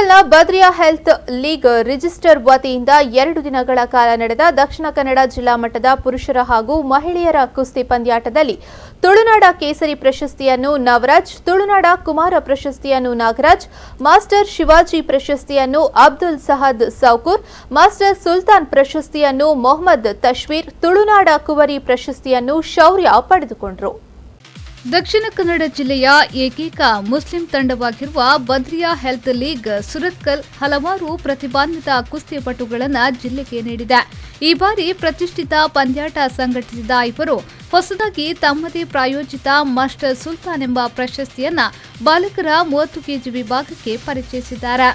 ಸುರತ್ಕಲ್ನ Badriya health league register ವತಿಯಿಂದ 2 ದಿನಗಳ ಕಾಲ ನಡೆದ ದಕ್ಷಿಣ ಕನ್ನಡ ಜಿಲ್ಲಾ ಮಟ್ಟದ ಪುರುಷರ ಹಾಗೂ ಮಹಿಳೆಯರ ಕುಸ್ತಿ ಪಂದ್ಯಾಟದಲ್ಲಿ ತುಳುನಾಡ ಕೇಸರಿ ಪ್ರಶಸ್ತಿಯನ್ನು ನವರಾಜ್, ತುಳುನಾಡ ಕುಮಾರ ಪ್ರಶಸ್ತಿಯನ್ನು ನಾಗರಾಜ್, ಮಾಸ್ಟರ್ ಶಿವಾಜಿ ಪ್ರಶಸ್ತಿಯನ್ನು ಅಬ್ದುಲ್ ಸಹದ್ ಸೌಕೂರ್, ಮಾಸ್ಟರ್ ಸುಲ್ತಾನ್ ಪ್ರಶಸ್ತಿಯನ್ನು ಮೊಹಮ್ಮದ್ ತಶ್ವೀರ್, ತುಳುನಾಡ ಕುವರಿ ಪ್ರಶಸ್ತಿಯನ್ನು ಶೌರ್ಯ ಪಡೆದುಕೊಂಡರು. ದಕ್ಷಿಣ ಕನ್ನಡ ಜಿಲ್ಲೆಯ ಏಕೈಕ ಮುಸ್ಲಿಂ ತಂಡವಾಗಿರುವ ಬದ್ರಿಯಾ ಹೆಲ್ತ್ ಲೀಗ್ ಸುರತ್ಕಲ್ ಹಲವಾರು ಪ್ರತಿಭಾನ್ವಿತ ಕುಸ್ತಿಪಟುಗಳನ್ನು ಜಿಲ್ಲೆಗೆ ನೀಡಿದೆ. ಈ ಬಾರಿ ಪ್ರತಿಷ್ಠಿತ ಪಂದ್ಯಾಟ ಸಂಘಟಿಸಿದ ಇವರು ಹೊಸದಾಗಿ ತಮ್ಮದೇ ಪ್ರಾಯೋಜಿತ ಮಾಸ್ಟರ್ ಸುಲ್ತಾನ್ ಎಂಬ ಪ್ರಶಸ್ತಿಯನ್ನ ಬಾಲಕರ 30 ಕೆಜಿ ವಿಭಾಗಕ್ಕೆ ಪರಿಚಯಿಸಿದ್ದಾರೆ.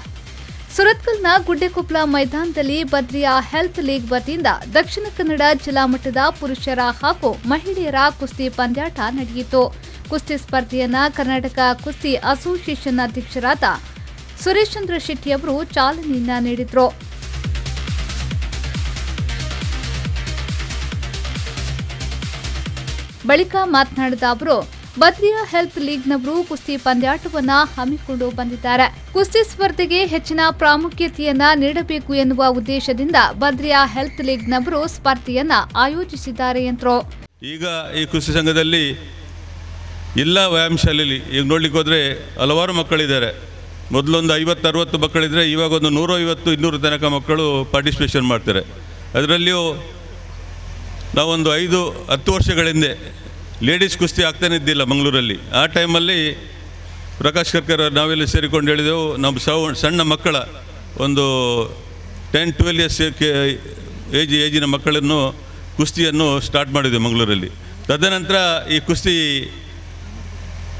ಸುರತ್ಕಲ್ನ ಗುಡ್ಡೆಕೊಪ್ಪಲ ಮೈದಾನದಲ್ಲಿ ಬದ್ರಿಯಾ ಹೆಲ್ತ್ ಲೀಗ್ ವತಿಯಿಂದ ದಕ್ಷಿಣ ಕನ್ನಡ ಜಿಲ್ಲಾ ಮಟ್ಟದ ಪುರುಷರ ಹಾಗೂ ಮಹಿಳೆಯರ ಕುಸ್ತಿ ಪಂದ್ಯಾಟ ನಡೆಯಿತು. ಕುಸ್ತಿ ಸ್ಪರ್ಧೆಯನ್ನ ಕರ್ನಾಟಕ ಕುಸ್ತಿ ಅಸೋಸಿಯೇಷನ್ ಅಧ್ಯಕ್ಷರಾದ ಸುರೇಶ್ ಚಂದ್ರ ಶೆಟ್ಟಿ ಅವರು ಚಾಲನೆಯನ್ನ ನೀಡಿದರು. ಬಳಿಕ ಮಾತನಾಡಿದ ಅವರು, ಬದ್ರಿಯಾ ಹೆಲ್ತ್ ಲೀಗ್ನವರು ಕುಸ್ತಿ ಪಂದ್ಯಾಟವನ್ನ ಹಮ್ಮಿಕೊಂಡು ಬಂದಿದ್ದಾರೆ. ಕುಸ್ತಿ ಸ್ಪರ್ಧೆಗೆ ಹೆಚ್ಚಿನ ಪ್ರಾಮುಖ್ಯತೆಯನ್ನ ನೀಡಬೇಕು ಎನ್ನುವ ಉದ್ದೇಶದಿಂದ ಬದ್ರಿಯಾ ಹೆಲ್ತ್ ಲೀಗ್ನವರು ಸ್ಪರ್ಧೆಯನ್ನ ಆಯೋಜಿಸಿದ್ದಾರೆ ಎಂದರು. ಈಗ ಈ ಕುಸ್ತಿ ಸಂಘದಲ್ಲಿ ಎಲ್ಲ ವ್ಯಾಯಾಮ ಶಾಲೆಯಲ್ಲಿ ಈಗ ನೋಡ್ಲಿಕ್ಕೆ ಹೋದರೆ ಹಲವಾರು ಮಕ್ಕಳಿದ್ದಾರೆ. ಮೊದಲೊಂದು 50-60 ಮಕ್ಕಳಿದ್ರೆ ಇವಾಗ ಒಂದು 150-200 ತನಕ ಮಕ್ಕಳು ಪಾರ್ಟಿಸಿಪೇಷನ್ ಮಾಡ್ತಾರೆ. ಅದರಲ್ಲಿಯೂ ನಾವೊಂದು 5-10 ವರ್ಷಗಳ ಹಿಂದೆ ಲೇಡೀಸ್ ಕುಸ್ತಿ ಆಗ್ತಾನೆ ಇದ್ದಿಲ್ಲ ಮಂಗಳೂರಲ್ಲಿ. ಆ ಟೈಮಲ್ಲಿ ಪ್ರಕಾಶ್ ಕರ್ಕರ್ ನಾವೆಲ್ಲ ಸೇರಿಕೊಂಡು ಹೇಳಿದೆವು, ನಮ್ಮ ಸಣ್ಣ ಮಕ್ಕಳ ಒಂದು 10-12 ಇಯರ್ಸ್ ಏಜಿನ ಮಕ್ಕಳನ್ನು ಕುಸ್ತಿಯನ್ನು ಸ್ಟಾರ್ಟ್ ಮಾಡಿದ್ದೆವು ಮಂಗಳೂರಲ್ಲಿ. ತದನಂತರ ಈ ಕುಸ್ತಿ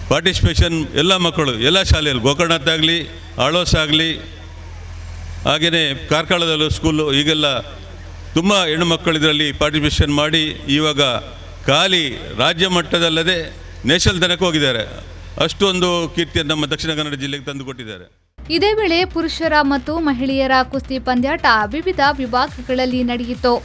ಪಾರ್ಟಿಸಿಪೇಷನ್ ಎಲ್ಲ ಮಕ್ಕಳು ಎಲ್ಲ ಶಾಲೆಯಲ್ಲಿ, ಗೋಕರ್ಣತ್ ಆಗಲಿ, ಆಳ್ವಾಸ್ ಆಗಲಿ, ಹಾಗೆಯೇ ಕಾರ್ಕಳದಲ್ಲೂ ಸ್ಕೂಲು, ಈಗೆಲ್ಲ ತುಂಬ ಹೆಣ್ಣು ಮಕ್ಕಳು ಇದರಲ್ಲಿ ಪಾರ್ಟಿಸಿಪೇಷನ್ ಮಾಡಿ ಇವಾಗ ಖಾಲಿ ರಾಜ್ಯ ಮಟ್ಟದಲ್ಲದೆ ನ್ಯಾಷನಲ್ ತನಕ ಹೋಗಿದ್ದಾರೆ. ಅಷ್ಟೊಂದು ಕೀರ್ತಿಯನ್ನು ನಮ್ಮ ದಕ್ಷಿಣ ಕನ್ನಡ ಜಿಲ್ಲೆಗೆ ತಂದುಕೊಟ್ಟಿದ್ದಾರೆ. ಇದೇ ವೇಳೆ ಪುರುಷರ ಮತ್ತು ಮಹಿಳೆಯರ ಕುಸ್ತಿ ಪಂದ್ಯಾಟ ವಿವಿಧ ವಿಭಾಗಗಳಲ್ಲಿ ನಡೆಯಿತು.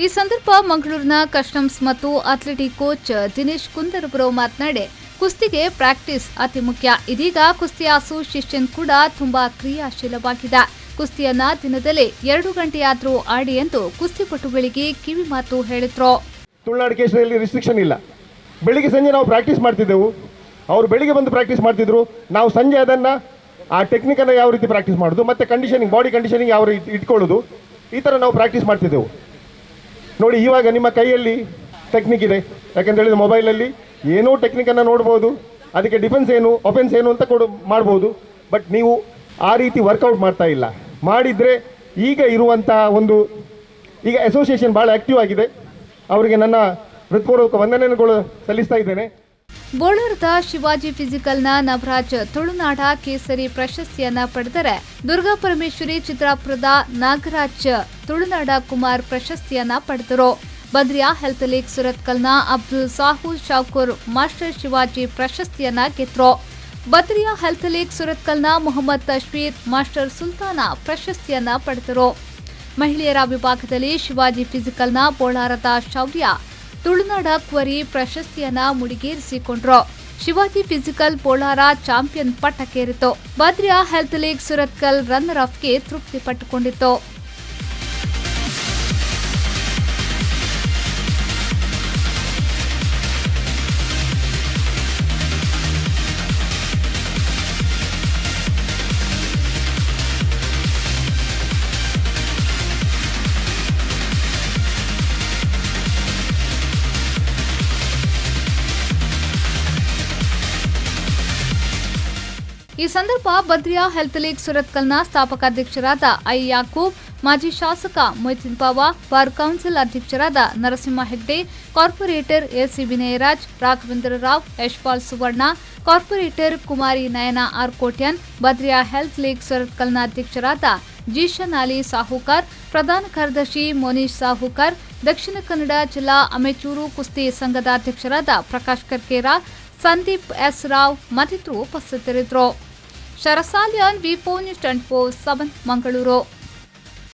ಈ ಸಂದರ್ಭ ಮಂಗಳೂರಿನ ಕಸ್ಟಮ್ಸ್ ಮತ್ತು ಅಥ್ಲೆಟಿಕ್ ಕೋಚ್ ದಿನೇಶ್ ಕುಂದರ್ ಅವರು ಮಾತನಾಡಿ, ಕುಸ್ತಿಗೆ ಪ್ರಾಕ್ಟೀಸ್ ಅತಿ ಮುಖ್ಯ. ಇದೀಗ ಕುಸ್ತಿ ಅಸೋಸಿಯೇಷನ್ ಕೂಡ ತುಂಬಾ ಕ್ರಿಯಾಶೀಲವಾಗಿದೆ. ಕುಸ್ತಿಯನ್ನ ದಿನದಲ್ಲಿ 2 ಗಂಟೆಯಾದರೂ ಆಡಿ ಎಂದು ಕುಸ್ತಿಪಟುಗಳಿಗೆ ಕಿವಿ ಮಾತು ಹೇಳಿದ್ರು. ತುಳುನಾಡು ಕೇಸರಿಯಲ್ಲಿ ರಿಸ್ಟ್ರಿಕ್ಷನ್ ಇಲ್ಲ. ಬೆಳಿಗ್ಗೆ ಸಂಜೆ ನಾವು ಪ್ರಾಕ್ಟೀಸ್ ಮಾಡ್ತಿದ್ದೆವು. ಅವರು ಬೆಳಿಗ್ಗೆ ಬಂದು ಪ್ರಾಕ್ಟೀಸ್ ಮಾಡ್ತಿದ್ರು. ನಾವು ಸಂಜೆ ಅದನ್ನು ಆ ಟೆಕ್ನಿಕನ್ನು ಯಾವ ರೀತಿ ಪ್ರಾಕ್ಟೀಸ್ ಮಾಡೋದು, ಮತ್ತು ಕಂಡೀಷನಿಂಗ್, ಬಾಡಿ ಕಂಡೀಷನಿಂಗ್ ಯಾವ ರೀತಿ ಇಟ್ಕೊಳ್ಳೋದು, ಈ ಥರ ನಾವು ಪ್ರಾಕ್ಟೀಸ್ ಮಾಡ್ತಿದ್ದೆವು. ನೋಡಿ, ಇವಾಗ ನಿಮ್ಮ ಕೈಯಲ್ಲಿ ಟೆಕ್ನಿಕ್ ಇದೆ. ಯಾಕೆಂತ ಹೇಳಿದ್ರೆ ಮೊಬೈಲಲ್ಲಿ ಏನೋ ಟೆಕ್ನಿಕನ್ನು ನೋಡ್ಬೋದು, ಅದಕ್ಕೆ ಡಿಫೆನ್ಸ್ ಏನು, ಅಫೆನ್ಸ್ ಏನು ಅಂತ ಮಾಡ್ಬೋದು. ಬಟ್ ನೀವು ಆ ರೀತಿ ವರ್ಕೌಟ್ ಮಾಡ್ತಾ ಇಲ್ಲ. ಮಾಡಿದರೆ ಈಗ ಇರುವಂಥ ಈಗ ಅಸೋಸಿಯೇಷನ್ ಭಾಳ ಆ್ಯಕ್ಟಿವ್ ಆಗಿದೆ. ಅವರಿಗೆ ನನ್ನ ಹೃತ್ಪೂರ್ವಕ ವಂದನೆಗಳು ಸಲ್ಲಿಸ್ತಾ ಇದ್ದೇನೆ. ಬೋಳಾರದ ಶಿವಾಜಿ ಫಿಸಿಕಲ್ನ ನವರಾಜ್ ತುಳುನಾಡ ಕೇಸರಿ ಪ್ರಶಸ್ತಿಯನ್ನ ಪಡೆದರೆ, ದುರ್ಗಾ ಪರಮೇಶ್ವರಿ ಚಿತ್ರಾಪುರದ ನಾಗರಾಜ್ ತುಳುನಾಡ ಕುಮಾರ್ ಪ್ರಶಸ್ತಿಯನ್ನ ಪಡೆದರು. ಬದ್ರಿಯಾ ಹೆಲ್ತ್ ಲೀಗ್ ಸುರತ್ಕಲ್ನ ಅಬ್ದುಲ್ ಸಾಹೂದ್ ಶೌಕೂರ್ ಮಾಸ್ಟರ್ ಶಿವಾಜಿ ಪ್ರಶಸ್ತಿಯನ್ನ ಗೆದ್ರು. ಬದ್ರಿಯಾ ಹೆಲ್ತ್ ಲೀಗ್ ಸುರತ್ಕಲ್ನ ಮೊಹಮ್ಮದ್ ತಶ್ವೀರ್ ಮಾಸ್ಟರ್ ಸುಲ್ತಾನ ಪ್ರಶಸ್ತಿಯನ್ನ ಪಡೆದರು. ಮಹಿಳೆಯರ ವಿಭಾಗದಲ್ಲಿ ಶಿವಾಜಿ ಫಿಸಿಕಲ್ನ ಬೋಳಾರದ ಶೌರ್ಯ ತುಳುನಾಡ ಕುವರಿ ಪ್ರಶಸ್ತಿಯನ್ನ ಮುಡಿಗೇರಿಸಿಕೊಂಡ್ರು. ಶಿವಾಜಿ ಫಿಸಿಕಲ್ ಬೋಳಾರ ಚಾಂಪಿಯನ್ ಪಟ್ಟಕ್ಕೇರಿತು. Badriya health league Surathkal runner ಅಪ್ಗೆ ತೃಪ್ತಿ ಪಟ್ಟುಕೊಂಡಿತ್ತು. ಈ ಸಂದರ್ಭ ಬದ್ರಿಯಾ ಹೆಲ್ತ್ ಲೀಗ್ ಸುರತ್ಕಲ್ನ ಸ್ಥಾಪಕ ಅಧ್ಯಕ್ಷರಾದ ಐ ಯಾಕೂಬ್, ಮಾಜಿ ಶಾಸಕ ಮೊಯ್ತೀನ್ ಬಾವ, ಬಾರ್ ಕೌನ್ಸಿಲ್ ಅಧ್ಯಕ್ಷರಾದ Narasimha Hegde, corporator AC Vinayaraj, Raghavendra Rao, Yashpal Suvarna, corporator Kumari Nayana R Kotian, Badriya health league ಸುರತ್ಕಲ್ನ ಅಧ್ಯಕ್ಷರಾದ ಜೀಶನ್ ಅಲಿ ಸಾಹುಕಾರ್, ಪ್ರಧಾನ ಕಾರ್ಯದರ್ಶಿ ಮೋನೀಶ್ ಸಾಹುಕಾರ್, ದಕ್ಷಿಣ ಕನ್ನಡ ಜಿಲ್ಲಾ ಅಮೆಚೂರು ಕುಸ್ತಿ ಸಂಘದ ಅಧ್ಯಕ್ಷರಾದ ಪ್ರಕಾಶ್ ಕರ್ಕೇರ, ಸಂದೀಪ್ ಎಸ್ ರಾವ್ ಮತ್ತಿತರರು ಉಪಸ್ಥಿತರಿದ್ದರು. ಶರಸಾಲಿಯನ್ ವಿ4 ನ್ಯೂಸ್ 24/7 ಮಂಗಳೂರು.